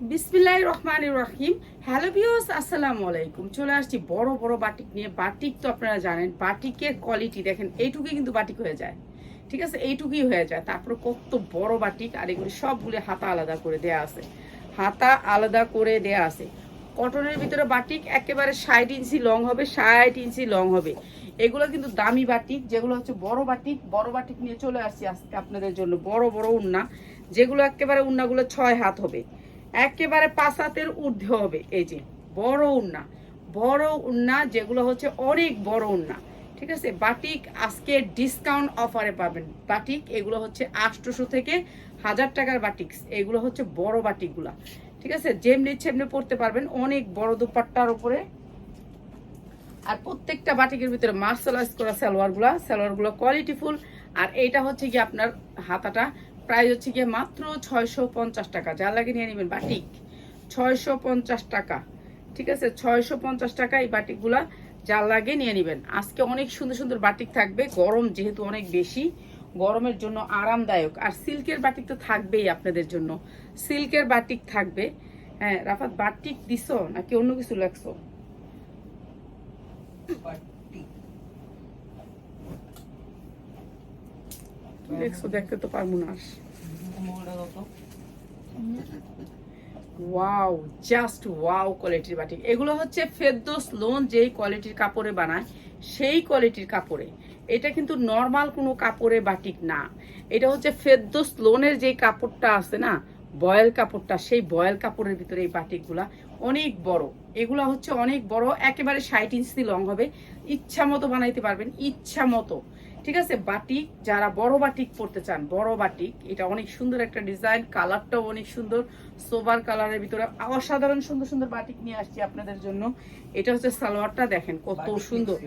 বিসমিল্লাহির রহমানির রহিম। Hello viewers, আসসালামু আলাইকুম। চলে আসছি বড় বড় বাটিক নিয়ে। বাটিক তো আপনারা জানেন, বাটিকের কোয়ালিটি দেখেন, এইটুকুই কিন্তু বাটিক হয়ে যায়। ঠিক আছে, এইটুকুই হয়ে যায়। তারপরে কত বড় বাটিক, আর এগুলি সবগুলি হাতা আলাদা করে দেয়া আছে, হাতা আলাদা করে দেয়া আছে। কটনের ভিতরে বাটিক একেবারে 60 ইঞ্চি লং হবে, 60 ইঞ্চি লং হবে। এগুলো কিন্তু দামি বাটিক, যেগুলো হচ্ছে বড় বাটিক। বড় বাটিক নিয়ে চলে আসছি আজকে আপনাদের জন্য। বড় বড় উন্না, যেগুলো একেবারে উন্নাগুলো 6 হাত হবে, একেবারে 5 হাতের ঊর্ধ্বে হবে। এই যে বড় উন্না, বড় উন্না, যেগুলো হচ্ছে অনেক বড় উন্না। ঠিক আছে, বাটিক আজকে ডিসকাউন্ট অফারে পাবেন। বাটিক এগুলো হচ্ছে 800 থেকে 1000 টাকার বাটিক। এগুলো হচ্ছে বড় বাটিকগুলা। ঠিক আছে, যেমনি সেমনি পড়তে পারবেন, অনেক বড় দুপাট্টার উপরে। আর প্রত্যেকটা বাটিকের ভিতরে মার্শালাইজ করা সালোয়ারগুলো কোয়ালিটিফুল। আর এইটা হচ্ছে কি আপনার হাতাটা প্রাইস হচ্ছে গিয়ে মাত্র 650 টাকা। যা লাগে নিয়ে নেবেন। বাটিক 650 টাকা। ঠিক আছে, 650 টাকা এই বাটিকগুলা যা লাগে নিয়ে নেবেন। আজকে অনেক সুন্দর সুন্দর বাটিক থাকবে। গরম যেহেতু অনেক বেশি, গরমের জন্য আরামদায়ক। আর সিল্কের বাটিক তো থাকবেই আপনাদের জন্য, সিল্কের বাটিক থাকবে। হ্যাঁ রাফাত, বাটিক দিছো নাকি অন্য কিছু লাগছো? দেখছো, দেখতে তো পারবো না। ওয়াও, জাস্ট ওয়াও কোয়ালিটির বাটিক। এগুলো হচ্ছে ফেরদৌস লোন যেই কোয়ালিটির কাপড়ে বানায়, সেই কোয়ালিটির কাপড়ে। এটা কিন্তু নর্মাল কোনো কাপড়ে বাটিক না। এটা হচ্ছে ফেরদৌস লোনের যেই কাপড়টা আছে না, বয়েল কাপড়টা, সেই বয়েল কাপড়ের ভিতরে এই বাটিকগুলা অনেক বড়। এগুলো হচ্ছে অনেক বড়, একেবারে 60 ইঞ্চি লং হবে। ইচ্ছা মতো বানাইতে পারবেন, ইচ্ছা মতো। ঠিক আছে, বাটিক যারা বড় বাটিক পরতে চান, বড় বাটিক, এটা অনেক সুন্দর একটা ডিজাইন, কালারটাও অনেক সুন্দর, সোবার কালারের ভিতরে অসাধারণ সুন্দর সুন্দর বাটিক নিয়ে আসছি আপনাদের জন্য। এটা হচ্ছে সালোয়ারটা, দেখেন কত সুন্দর।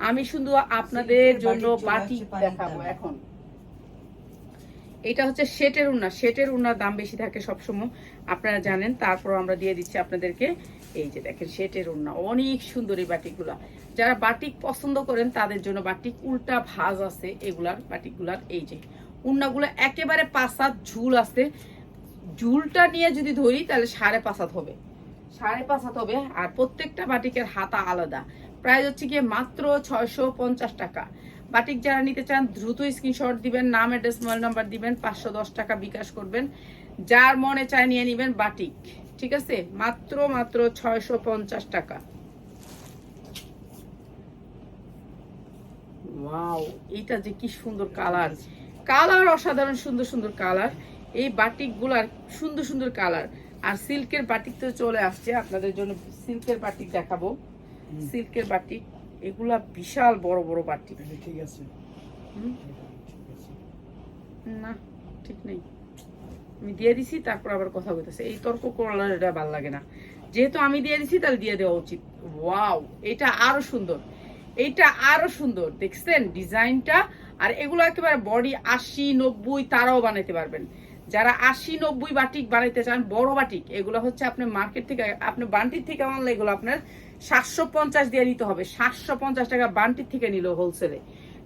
আমি শুধু আপনাদের জন্য বাটিক দেখাবো এখন। এটা হচ্ছে সেটের উন্না। সেটের উন্নার দাম বেশি থাকে সবসময়, আপনারা জানেন। তারপর আমরা দিয়ে দিচ্ছি আপনাদেরকে। এই যে দেখেন সেটের উন্না, অনেক সুন্দর এই বাটিকগুলা। যারা বাটিক পছন্দ করেন তাদের জন্য বাটিক উল্টা ভাঁজ আছে এগুলার, বাটিকগুলার। এই যে উন্নাগুলো একেবারে 5 হাত ঝুল আছে। ঝুলটা নিয়ে যদি ধরি তাহলে 5.5 হাত হবে, 5.5 হাত হবে। আর প্রত্যেকটা বাটিকের হাতা আলাদা। প্রাইস হচ্ছে গিয়ে মাত্র 650 টাকা। বাটিক যারা নিতে চান দ্রুত স্ক্রিনশট দিবেন, নাম অ্যাড্রেস মোবাইল নাম্বার দিবেন, 510 টাকা বিকাশ করবেন। যার মনে চায় নিয়ে নেবেন বাটিক। ঠিক আছে, মাত্র মাত্র 650 টাকা। ওয়াও, এটা যে কি সুন্দর কালার, কালার অসাধারণ সুন্দর সুন্দর কালার। এই বাটিকগুলার সুন্দর সুন্দর কালার। আর সিল্কের বাটিক তো চলে আসছে আপনাদের জন্য, সিল্কের বাটিক দেখাবো। সিল্কের বাটিক এগুলা বিশাল বড় বড় বাটিক। ঠিক আছে, না ঠিক নেই, আমি দিয়ে দিছি, তারপর আবার কথা বলতেছে। এই তর্ক করলে এটা ভালো লাগে না। যেহেতু আমি দিয়ে দিছি তাহলে দিয়ে দেওয়া উচিত। ওয়াও, এটা আরো সুন্দর, এইটা আরো সুন্দর। দেখছেন ডিজাইনটা? আর এগুলো একেবারে বডি 80-90 তারাও বানাইতে পারবেন। যারা 80-90 বাটিক বানাইতে চান, বড় বাটিক, এগুলো হচ্ছে আপনি মার্কেট থেকে, আপনি বান্টির থেকে আনলে এগুলো আপনার 750 দিয়ে নিতে হবে। 750 টাকা বান্টির থেকে নিল হোলসেলে।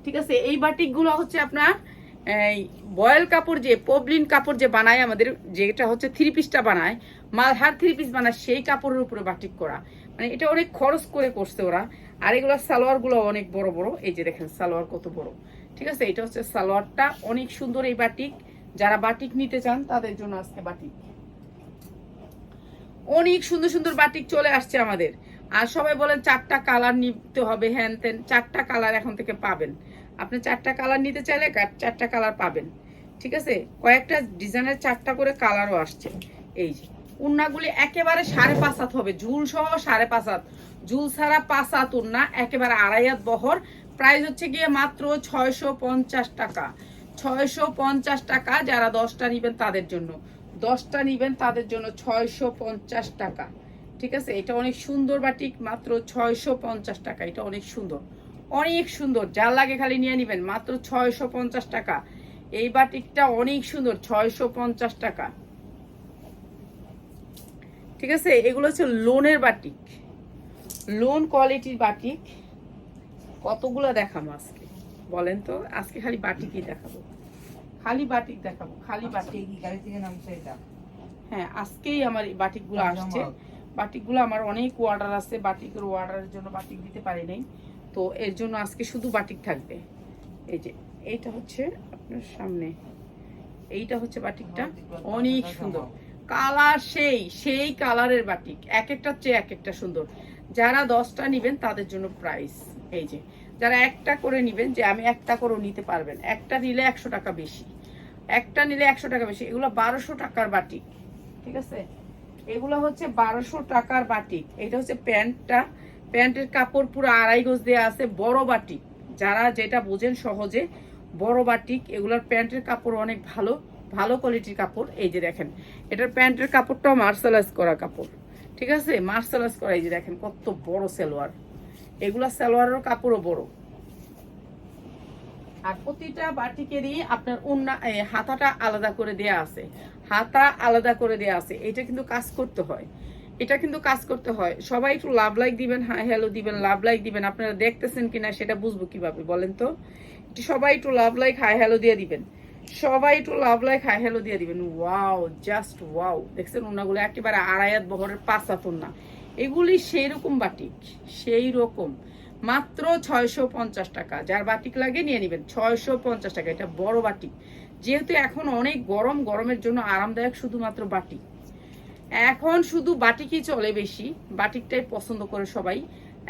ঠিক আছে, এই বাটিকগুলো হচ্ছে আপনার এই বয়েল কাপড়, যে পবলিন কাপড় যে বানায় আমাদের, যেটা হচ্ছে 3 পিসটা বানায়, মালহার 3 পিস বানায়, সেই কাপড়ের উপরে বাটিক করা। মানে এটা অনেক খরচ করে করছে ওরা। আর এগুলো সালোয়ার গুলো অনেক বড় বড়। এই যে দেখেন সালোয়ার কত বড়। ঠিক আছে, এটা হচ্ছে সালোয়ারটা, অনেক সুন্দর এই বাটিক। যারা বাটিক নিতে চান তাদের জন্য আজকে বাটিক। অনেক সুন্দর সুন্দর বাটিক চলে আসছে আমাদের। আর সবাই বলেন 4টা কালার নিতে হবে, হ্যান তেন। 4টা কালার এখন থেকে পাবেন। আপনি 4টা কালার নিতে চাইলে 4টা কালার পাবেন। ঠিক আছে, কয়েকটা ডিজাইনের 4টা করে কালারও আসছে। এই যে উন্নাগুলি একেবারে 5.5 হাত হবে, ঝুল সহ 5.5 হাত। ঝুল ছাড়া 5 হাত উন্না, একেবারে 2.5 হাত বহর। প্রাইস হচ্ছে গিয়ে মাত্র 650 টাকা। 650 টাকা। যারা 10টা নিবেন তাদের জন্য, 10টা নিবেন তাদের জন্য 650 টাকা। ঠিক আছে, এটা অনেক সুন্দর বাটিক, মাত্র 650 টাকা। এটা অনেক সুন্দর, অনেক সুন্দর। যা লাগে খালি নিয়ে নিবেন, মাত্র 650 টাকা। এই বাটিকটা অনেক সুন্দর, 650 টাকা। ঠিক আছে, এগুলো হচ্ছে লোনের বাটিক, লোন কোয়ালিটির বাটিক। কতগুলো দেখাবো আজকে বলেন তো? আজকে খালি বাটিকই দেখাবো, খালি বাটিক দেখাবো, খালি বাটিক। কি গাড়ি থেকে নামছে এটা? হ্যাঁ, আজকেই আমার এই বাটিকগুলো আসছে। বাটিকগুলো আমার অনেক অর্ডার আছে, বাটিকের অর্ডারের জন্য বাটিক দিতে পারি নাই, তো এর জন্য আজকে শুধু বাটিক থাকবে। এই যে এইটা হচ্ছে আপনার সামনে, এইটা হচ্ছে বাটিকটা, অনেক সুন্দর কালার, সেই কালারের বাটিক, এক একটা চেয়ে এক একটা সুন্দর। যারা 10টা নেবেন তাদের জন্য প্রাইস, এই যে যারা একটা করে নেবেন, যে আমি একটা করেও নিতে পারবেন, একটা নিলে 100 টাকা বেশি, একটা নিলে 100 টাকা বেশি। এগুলো 1200 টাকার বাটিক, ঠিক আছে, এগুলো হচ্ছে 1200 টাকার বাটিক। এটা হচ্ছে প্যান্টটা, প্যান্টের কাপড় পুরো 2.5 গজ দেওয়া আছে, বড় বাটিক, যারা যেটা বোঝেন সহজে, বড় বাটিক। এগুলোর প্যান্টের কাপড় অনেক ভালো, ভালো কোয়ালিটির কাপড়। এই যে দেখেন, এটার প্যান্টের কাপড়টাও মার্শালাইজ করা কাপড়, ঠিক আছে, মার্শালাইজ করা। এই যে দেখেন কত বড় সালোয়ার, এগুলা সালোয়ারের কাপড়ও বড়। আর প্রতিটা বাটিকেরই আপনার হাতাটা আলাদা করে দেয়া আছে, হাতা আলাদা করে দেয়া আছে। এটা কিন্তু কাজ করতে হয়, এটা কিন্তু কাজ করতে হয়। সবাই একটু লাভ লাইক দিবেন, হাই হ্যালো দিবেন, লাভ লাইক দিবেন। আপনারা দেখতেছেন কিনা সেটা বুঝবো কিভাবে বলেন তো? সবাই একটু লাভ লাইক হাই হ্যালো দিয়ে দিবেন, সবাই একটু লাভ লাইক হাই হ্যালো দিয়ে দিবেন। ওয়াও, জাস্ট ওয়াও, দেখছেন ওনাগুলো একেবারে 2.5 হাত বহরের 5 হাত ওন্না। এগুলি সেই রকম বাটিক, সেই রকম, মাত্র 650 টাকা। যার বাটিক লাগে নিয়ে নেবেন, 650 টাকা। এটা বড় বাটিক, যেহেতু এখন অনেক গরম, গরমের জন্য আরামদায়ক শুধুমাত্র বাটিক। এখন শুধু বাটিকই চলে বেশি, বাটিকটাই পছন্দ করে সবাই।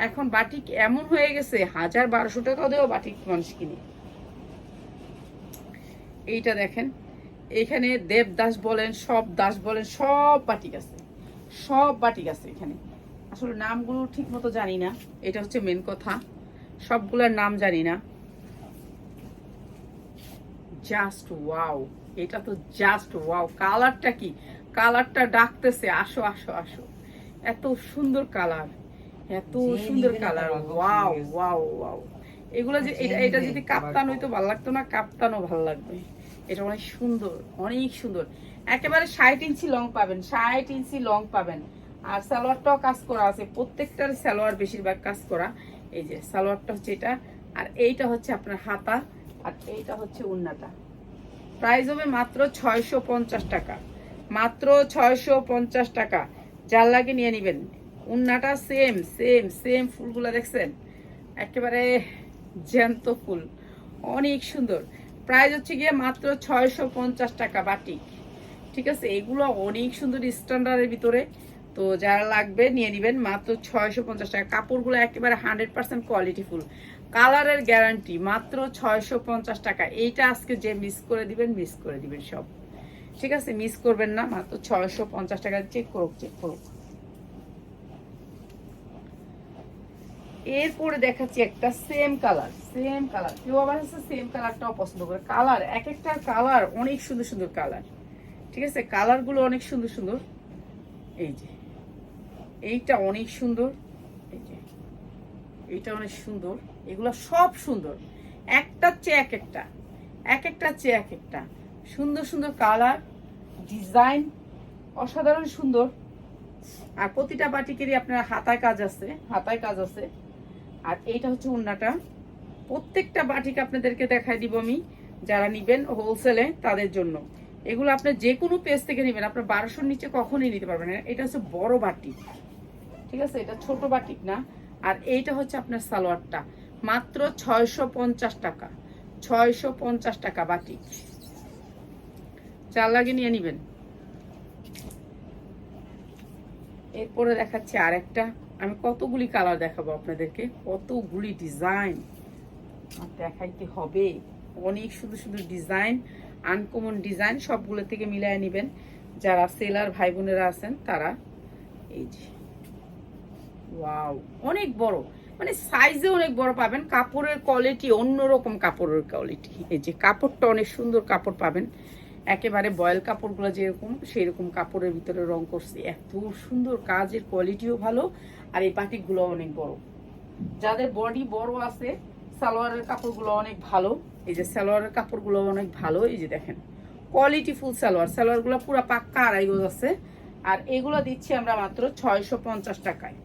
এখন বাটিক এমন হয়ে গেছে 1000-1200 টাকা দিয়েও বাটিক মানুষ কিনে। এইটা দেখেন, এখানে দেবদাস বলেন, সব দাস বলেন, সব বাটিক আছে, সব বাটিক আছে এখানে। আসলে নামগুলো ঠিক মতো জানি না, এটা হচ্ছে মেন কথা, সবগুলোর নাম জানি না। জাস্ট ওয়াও, এটা তো জাস্ট ওয়াও। কালারটা কি, কালারটা ডাকতেছে, আসো আসো আসো, এত সুন্দর কালার, এত সুন্দর কালার, ওয়াও ওয়াও ওয়াও। এগুলো যে এটা যদি কাপ্তান হইতো ভালো লাগতো না, কাপ্তানও ভালো লাগবে। এটা অনেক সুন্দর, অনেক সুন্দর। একেবারে 60 ইঞ্চি লং পাবেন, 60 ইঞ্চি লং পাবেন। আর সালোয়ারটাও কাজ করা আছে, প্রত্যেকটার সালোয়ার বেশিরভাগ কাজ করা। এই যে সালোয়ারটা হচ্ছে এটা, আর এইটা হচ্ছে আপনার হাতা, আর এইটা হচ্ছে উন্নাটা। প্রাইস হবে মাত্র 650 টাকা, মাত্র 650 টাকা। যার লাগে নিয়ে নেবেন। উন্নাটা সেম সেম সেম, ফুলগুলো দেখছেন একেবারে জ্যান্ত ফুল, অনেক সুন্দর। প্রাইস হচ্ছে গিয়ে মাত্র 650 টাকা বাটিক, ঠিক আছে। এগুলো অনেক সুন্দর স্ট্যান্ডার্ডের ভিতরে, তো যারা লাগবে নিয়ে নেবেন মাত্র 650 টাকা। কাপড়গুলো একেবারে 100% কোয়ালিটি ফুল, কালারের গ্যারান্টি, মাত্র 650 টাকা। এইটা আজকে যে মিস করে দিবেন, মিস করে দিবেন সব, ঠিক আছে, মিস করবেন না। মাত্র 650 টাকা। চেক করুক, চেক করুক। এরপরে দেখাচ্ছি একটা সেম কালার, সেম কালার। কেউ আবার হচ্ছে সেম কালারটাও পছন্দ করে। কালার, এক একটা কালার অনেক সুন্দর সুন্দর কালার, ঠিক আছে, কালার গুলো অনেক সুন্দর সুন্দর। এই যে এইটা অনেক সুন্দর, এই যে এইটা অনেক সুন্দর। এগুলো সব সুন্দর, একটার চেয়ে এক একটা, এক একটার চেয়ে এক একটা সুন্দর সুন্দর কালার, ডিজাইন অসাধারণ সুন্দর। আর প্রতিটা বাটিকেরই আপনার হাতায় কাজ আছে, হাতায় কাজ আছে। আর এইটা হচ্ছে উন্নাটা। প্রত্যেকটা বাটিক আপনাদেরকে দেখাই দিব আমি, যারা নিবেন হোলসেলে তাদের জন্য। এগুলো আপনি যে কোনো পেজ থেকে নেবেন, আপনার 1200-র নিচে কখনোই নিতে পারবেন না। এটা হচ্ছে বড় বাটিক, ঠিক আছে, এটা ছোট বাটিক না। আর এইটা হচ্ছে আপনার সালোয়ারটা, মাত্র 650 টাকা, 650 টাকা বাটিক। চার লাগে নিয়ে নিবেন। এরপরে দেখাচ্ছি আরেকটা। আমি কতগুলি কালার দেখাবো আপনাদেরকে, কতগুলি ডিজাইন দেখাইতে হবে। অনেক সুন্দর সুন্দর ডিজাইন, আনকমন ডিজাইন, সবগুলো থেকে মিলাই নেবেন। যারা সেলার ভাই বোনেরা আছেন তারা। এই যে ওয়াও, অনেক বড়, মানে সাইজে অনেক বড় পাবেন। কাপড়ের কোয়ালিটি অন্যরকম, কাপড়ের কোয়ালিটি। এই যে কাপড়টা অনেক সুন্দর কাপড় পাবেন, একেবারে বয়েল কাপড়গুলো যেরকম সেই রকম কাপড়ের ভিতরে রং করছে। এত সুন্দর, কাজের কোয়ালিটিও ভালো। আর এই বাটিকগুলো অনেক বড়, যাদের বডি বড় আছে সালোয়ারের কাপড়গুলো অনেক ভালো। এই যে সালোয়ারের কাপড়গুলো অনেক ভালো। এই যে দেখেন কোয়ালিটি ফুল সালোয়ার, সালোয়ারগুলো পুরো পাক্কা 2.5 গজ আছে। আর এগুলো দিচ্ছি আমরা মাত্র 650 টাকায়,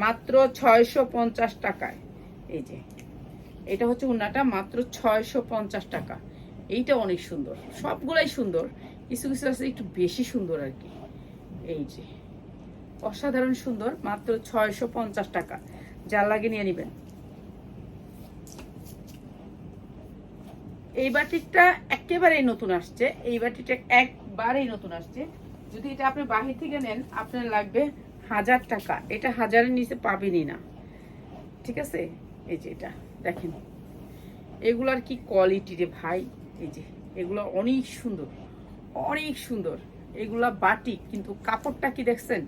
মাত্র 650 টাকায়। এই যে এটা হচ্ছে উন্নাটা, মাত্র 650 টাকা। এইটা অনেক সুন্দর, সবগুলাই সুন্দর, কিছু কিছু আছে একটু বেশি সুন্দর আর কি। এই যে অসাধারণ সুন্দর, মাত্র 650 টাকা। যার লাগে নিয়ে নেবেন। এই বাটিকটা একেবারেই নতুন আসছে, এই বাটিটা একবারেই নতুন আসছে। যদি এটা আপনি বাহির থেকে নেন আপনার লাগবে 1000 টাকা, এটা 1000-এর নিচে পাবেনই না। ঠিক আছে, এই যে এটা দেখেন, এগুলার কি কোয়ালিটি রে ভাই। এই যে এগুলো অনেক সুন্দর, অনেক সুন্দর। এগুলা বাটিক, কিন্তু কাপড়টা কি দেখছেন,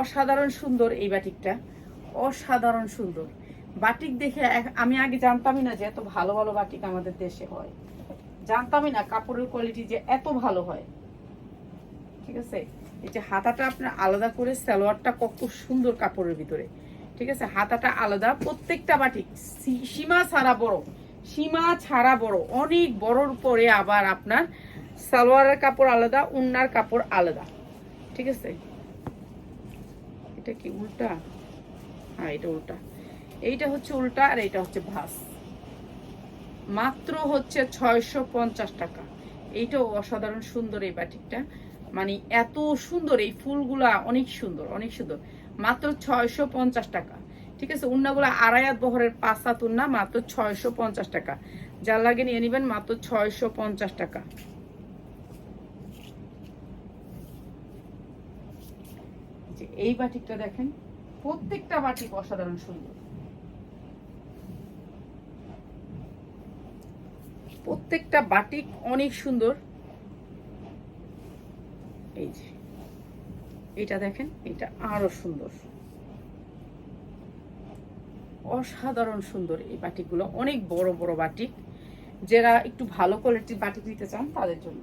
অসাধারণ সুন্দর। এই বাটিকটা অসাধারণ সুন্দর। বাটিক দেখে আমি আগে জানতামই না যে এত ভালো ভালো বাটিক আমাদের দেশে হয়, জানতামই না কাপড়ের কোয়ালিটি যে এত ভালো হয়। ঠিক আছে, এই যে হাতাটা আপনার আলাদা করে, সালোয়ারটা কত সুন্দর কাপড়ের ভিতরে। ঠিক আছে, হাতাটা আলাদা, প্রত্যেকটা বাটিক সীমা ছাড়া বড়, সীমা ছাড়া বড়, অনেক বড়র পরে আবার আপনার সালোয়ারের কাপড় আলাদা, উন্নার কাপড় আলাদা। ঠিক আছে, এটা কি উল্টা? হ্যাঁ, এটা উল্টা। এইটা হচ্ছে উল্টা আর এইটা হচ্ছে ভাঁজ। মাত্র হচ্ছে 650 টাকা। এইটাও অসাধারণ সুন্দর এই বাটিকটা, মানে এত সুন্দর, এই ফুলগুলা অনেক সুন্দর, অনেক সুন্দর। মাত্র 650 টাকা। ঠিক আছে, উন্নাগুলা 2.5 হাত বহরের 5 হাত উন্না, মাত্র 650 টাকা। যার লাগে নিয়ে নেবেন, মাত্র 650 টাকা। যে এই বাটিকটা দেখেন, প্রত্যেকটা বাটিক অসাধারণ সুন্দর, প্রত্যেকটা বাটিক অনেক সুন্দর। এই যে এটা দেখেন, এটা আরো সুন্দর, অসাধারণ সুন্দর। এই বাটিকগুলো অনেক বড় বড় বাটিক, যারা একটু ভালো কোয়ালিটির বাটিক নিতে চান তাদের জন্য।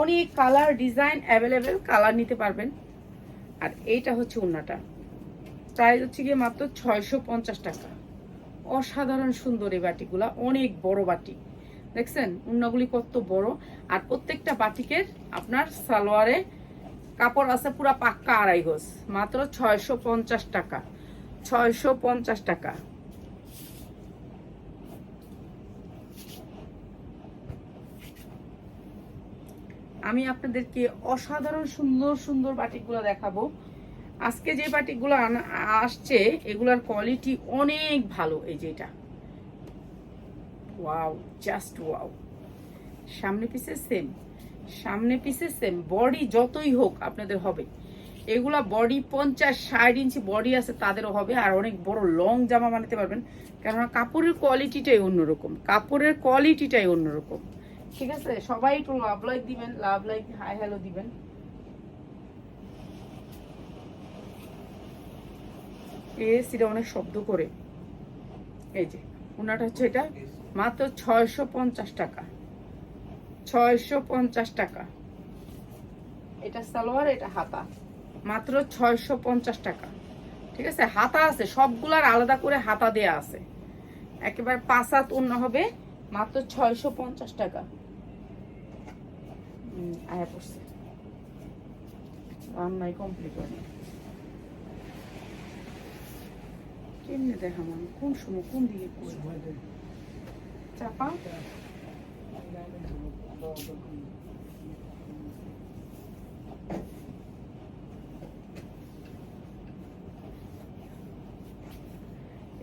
অনেক কালার ডিজাইন অ্যাভেলেবেল, কালার নিতে পারবেন। আর এইটা হচ্ছে উন্নাটা, প্রাইস হচ্ছে গিয়ে মাত্র 650 টাকা। অসাধারণ সুন্দর এই বাটিকগুলা, অনেক বড় বাটিক, দেখছেন উন্নাগুলি কত বড়। আর প্রত্যেকটা বাটিকের আপনার সালোয়ারে কাপড় আছে পুরা পাক্কা 2.5 গজ, মাত্র 650 টাকা। 650 টাকা। আমি আপনাদেরকে অসাধারণ সুন্দর সুন্দর বাটিকগুলো দেখাবো। আজকে যে বাটিকগুলো আসছে এগুলার কোয়ালিটি অনেক ভালো। এই যে এটা, ওয়াও, জাস্ট ওয়াও। সামনে পিছে সেম, সামনে পিছে সেম, বডি যতই হোক আপনাদের হবে। এগুলা বডি 50-60 ইঞ্চি বডি আছে তাদেরও হবে, আর অনেক বড় লং জামা বানাতে পারবেন, কেননা কাপড়ের কোয়ালিটিটাই অন্যরকম, কাপড়ের কোয়ালিটিটাই অন্যরকম। ঠিক আছে, সবাই একটু লাভ লাইক দিবেন, লাভ লাইক হাই হ্যালো দিবেন। এটা অনেক শব্দ করে। এই যে ওনাটা হচ্ছে এটা, মাত্র 650 টাকা। 650 টাকা। এটা সালোয়ার, এটা হাতা, মাত্র 650 টাকা। ঠিক আছে, হাতা আছে সবগুলার আলাদা করে হাতা দেয়া আছে, একেবারে 5 হাত ওন্না হবে, মাত্র 650 টাকা। আয়া পড়ছে, রান্নাই কমপ্লিট হয়নি। কেমনে দেখা মানে কোন সময় কোন দিকে চাপা।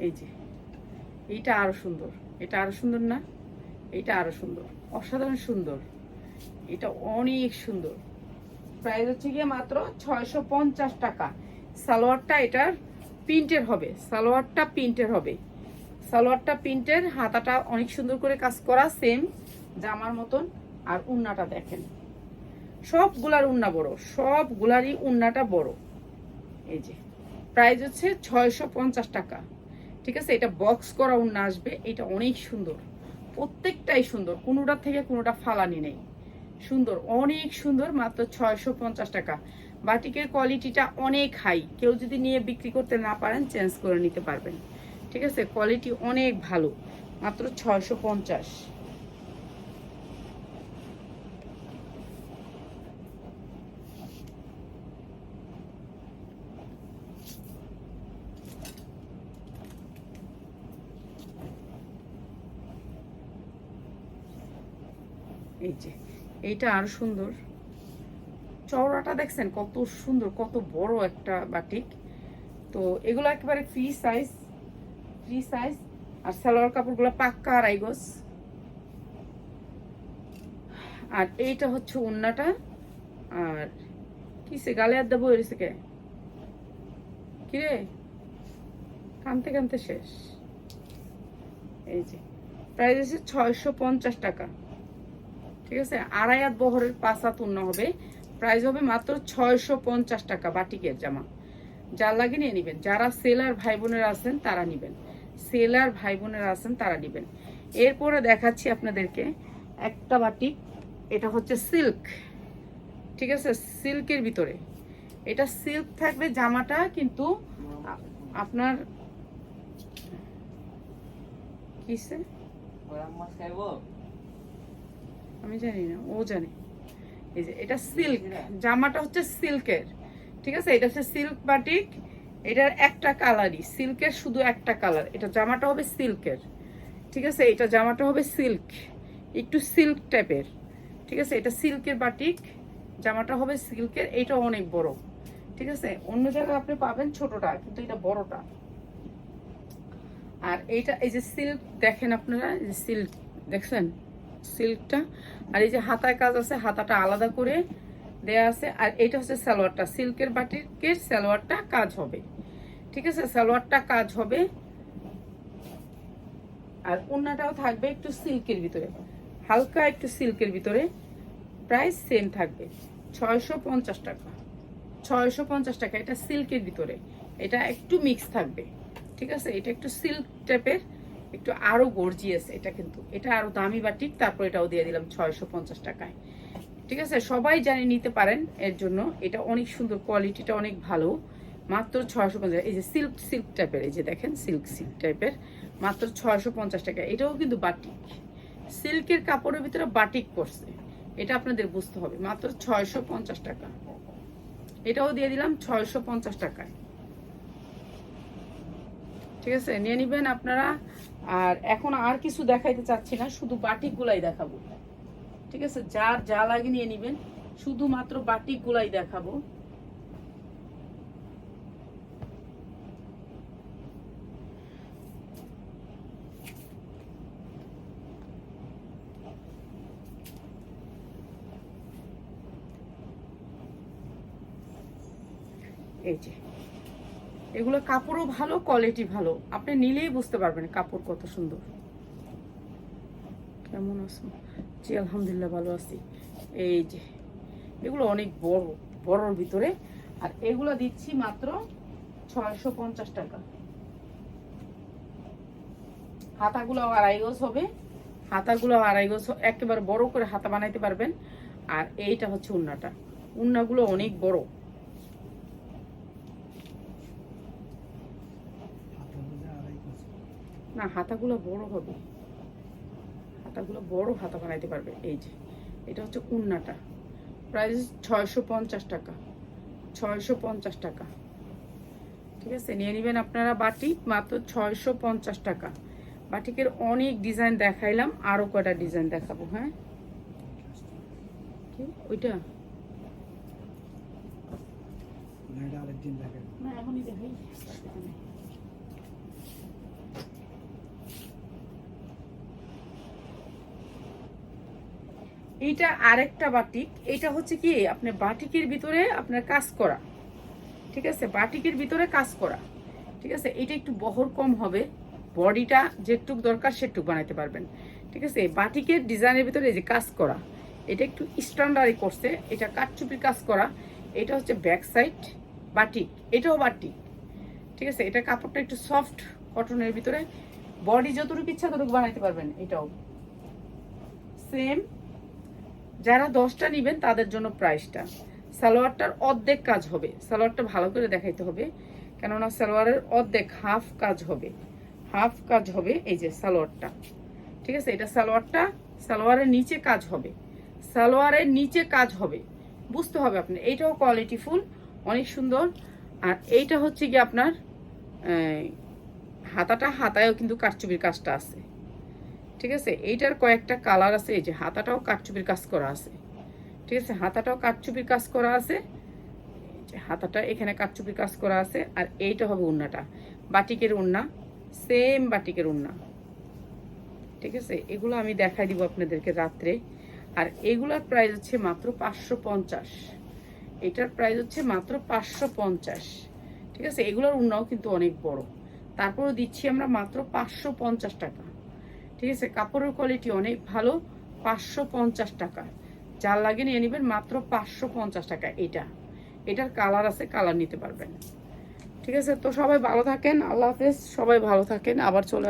এই যে এইটা আরো সুন্দর, এটা আরো সুন্দর না, এটা আরো সুন্দর, অসাধারণ সুন্দর, এটা অনেক সুন্দর। প্রাইস হচ্ছে গিয়ে মাত্র 650 টাকা। সালোয়ারটা এটার প্রিন্টের হবে, সালোয়ারটা প্রিন্টের হবে, সালোয়ারটা প্রিন্টের, হাতাটা অনেক সুন্দর করে কাজ করা সেম জামার মতন। আর উন্নাটা দেখেন, সবগুলার উন্না বড়, সবগুলারই উন্নাটা বড়। এই যে প্রাইস হচ্ছে 650 টাকা। ঠিক আছে, এটা বক্স করা উন্না আসবে, এটা অনেক সুন্দর, প্রত্যেকটাই সুন্দর, কোনোটা থেকে কোনোটা ফালানি নেই, সুন্দর, অনেক সুন্দর, মাত্র 650 টাকা। বাটিকের কোয়ালিটিটা অনেক হাই, কেউ যদি নিয়ে বিক্রি করতে না পারেন চেঞ্জ করে নিতে পারবেন। ঠিক আছে, কোয়ালিটি অনেক ভালো, মাত্র 650। এই যে এইটা আরো সুন্দর, চওড়াটা দেখছেন কত সুন্দর, কত বড় একটা বাটিক। তো এগুলো একেবারে ফ্রি সাইজ, ফ্রি সাইজ। আর সালোয়ার কাপড়গুলো পাক্কা আড়াই গজ। আর এইটা হচ্ছে ওড়নাটা। আর কিসে গালে আর দেবো এসে কে কিরে, কানতে কানতে শেষ। এই যে প্রাইস আছে 650 টাকা। ঠিক আছে, আড়াই হাত বহরের 5 হাত ওড়না হবে। প্রাইস হবে মাত্র 650 টাকা বাটিকের জামা। যার লাগে নিয়ে নেবেন, যারা সেলার ভাই বোনেরা আছেন তারা নেবেন, সেলার ভাই বোনেরা আছেন তারা নেবেন। এরপরে দেখাচ্ছি আপনাদেরকে একটা বাটিক, এটা হচ্ছে সিল্ক। ঠিক আছে, সিল্কের ভিতরে এটা সিল্ক থাকবে জামাটা, কিন্তু আপনার কিসে আমি জানি না, ও জানে। এই যে এটা সিল্ক, জামাটা হচ্ছে সিল্কের। ঠিক আছে, এটা হচ্ছে সিল্ক বাটিক। এটার একটা কালারই সিল্কের, শুধু একটা কালার। এটা জামাটা হবে সিল্কের। ঠিক আছে, এটা জামাটা হবে সিল্ক, একটু সিল্ক টাইপের। ঠিক আছে, এটা সিল্কের বাটিক, জামাটা হবে সিল্কের। এটা অনেক বড়। ঠিক আছে, অন্য জায়গায় আপনি পাবেন ছোটটা, কিন্তু এটা বড়টা। আর এইটা এই যে সিল্ক দেখেন আপনারা, এই যে সিল্ক দেখছেন সিল্কটা। আর এই যে হাতায় কাজ আছে, হাতাটা আলাদা করে দেয়া আছে। আর এইটা হচ্ছে সালোয়ারটা, সিল্কের বাটিকের সালোয়ারটা কাজ হবে। ঠিক আছে, সালোয়ারটা কাজ হবে। আর ওড়নাটাও থাকবে একটু সিল্কের ভিতরে, হালকা একটু সিল্কের ভিতরে। প্রাইস সেম থাকবে 650 টাকা। 650 টাকা, এটা সিল্কের ভিতরে, এটা একটু মিক্স থাকবে। ঠিক আছে, এটা একটু সিল্ক টাইপের, একটু আরো গর্জিয়াস এটা, কিন্তু এটা আরো দামি বাটিক। তারপর এটাও দিয়ে দিলাম 650 টাকায়। ঠিক আছে, সবাই জানি নিতে পারেন, এর জন্য এটা অনেক সুন্দর, কোয়ালিটিটা অনেক ভালো। মাত্র 650। এই যে সিল্ক সিল্ক টাইপের, এই যে দেখেন সিল্ক সিল্ক টাইপের, মাত্র 650 টাকা। এটাও কিন্তু বাটিক, সিল্কের কাপড়ের ভিতরে বাটিক করছে, এটা আপনাদের বুঝতে হবে। মাত্র 650 টাকা। এটাও দিয়ে দিলাম 650 টাকায়। ঠিক আছে, নিয়ে নিবেন আপনারা। আর এখন আর কিছু দেখাইতে চাচ্ছি না, শুধু বাটিক গুলাই দেখাবো। ঠিক আছে, যার যা লাগে নিয়ে নিবেন, শুধুমাত্র বাটিক গুলাই দেখাবো। এই যে এগুলো কাপড়ও ভালো, কোয়ালিটি ভালো, আপনি নিলেই বুঝতে পারবেন কাপড় কত সুন্দর। কেমন আছো? জি আলহামদুলিল্লাহ ভালো আছি। এই যে এগুলো অনেক বড়, বড়র ভিতরে। আর এগুলো দিচ্ছি মাত্র 650 টাকা। হাতাগুলো আড়াই গজ হবে, হাতাগুলো আড়াই গজ, একেবারে বড় করে হাতা বানাইতে পারবেন। আর এইটা হচ্ছে ওড়নাটা, ওড়নাগুলো অনেক বড়। না, হাতাগুলো বড় হবে, হাতাগুলো বড় হাতা বানাইতে পারবে। এই যে এটা হচ্ছে ওড়নাটা, প্রাইস 650 টাকা। 650 টাকা। ঠিক আছে, নিয়ে নেবেন আপনারা বাটিক, মাত্র 650 টাকা। বাটিকের অনেক ডিজাইন দেখাইলাম, আরো কয়টা ডিজাইন দেখাবো। হ্যাঁ, ওইটা না, এখনই দেখাই। এইটা আরেকটা বাটিক। এটা হচ্ছে কি আপনার বাটিকের ভিতরে আপনার কাজ করা। ঠিক আছে, বাটিকের ভিতরে কাজ করা। ঠিক আছে, এটা একটু বহর কম হবে, বডিটা যেটুক দরকার সেটুক বানাইতে পারবেন। ঠিক আছে, বাটিকের ডিজাইনের ভিতরে এই যে কাজ করা, এটা একটু স্ট্যান্ডার্ডই করছে, এটা কাঠচুপির কাজ করা। এটা হচ্ছে ব্যাক সাইড বাটিক, এটাও বাটিক। ঠিক আছে, এটা কাপড়টা একটু সফট কটনের ভিতরে, বডি যতটুকু ইচ্ছা ততটুকু বানাইতে পারবেন। এটাও সেম। যারা 10টা নেবেন তাদের জন্য প্রাইসটা, সালোয়ারটার অর্ধেক কাজ হবে। সালোয়ারটা ভালো করে দেখাইতে হবে, কেননা সালোয়ারের অর্ধেক, হাফ কাজ হবে, হাফ কাজ হবে। এই যে সালোয়ারটা, ঠিক আছে, এটা সালোয়ারটা, সালোয়ারের নিচে কাজ হবে, সালোয়ারের নিচে কাজ হবে, বুঝতে হবে আপনি। এইটাও কোয়ালিটি ফুল, অনেক সুন্দর। আর এইটা হচ্ছে কি আপনার হাতাটা, হাতায়ও কিন্তু কারচুপির কাজটা আছে। ঠিক আছে, এইটার কয়েকটা কালার আছে। এই যে হাতাটাও কারচুপির কাজ করা আছে। ঠিক আছে, হাতাটাও কাটচুপির কাজ করা আছে, হাতাটা এখানে কাটচুপির কাজ করা আছে। আর এইটা হবে ওড়নাটা, বাটিকের ওড়না, সেম বাটিকের ওড়না। ঠিক আছে, এগুলো আমি দেখাই দিব আপনাদেরকে রাত্রে। আর এগুলার প্রাইস হচ্ছে মাত্র 550, এটার প্রাইস হচ্ছে মাত্র 550। ঠিক আছে, এগুলোর ওড়নাও কিন্তু অনেক বড়, তারপরেও দিচ্ছি আমরা মাত্র 550 টাকা। ঠিক আছে, কাপড়ের কোয়ালিটি অনেক ভালো, 550 টাকা। যার লাগে নিয়ে নেবেন মাত্র 550 টাকা। এটার কালার আছে, কালার নিতে পারবেন। ঠিক আছে, তো সবাই ভালো থাকেন, আল্লাহ হাফেজ, সবাই ভালো থাকেন। আবার চলে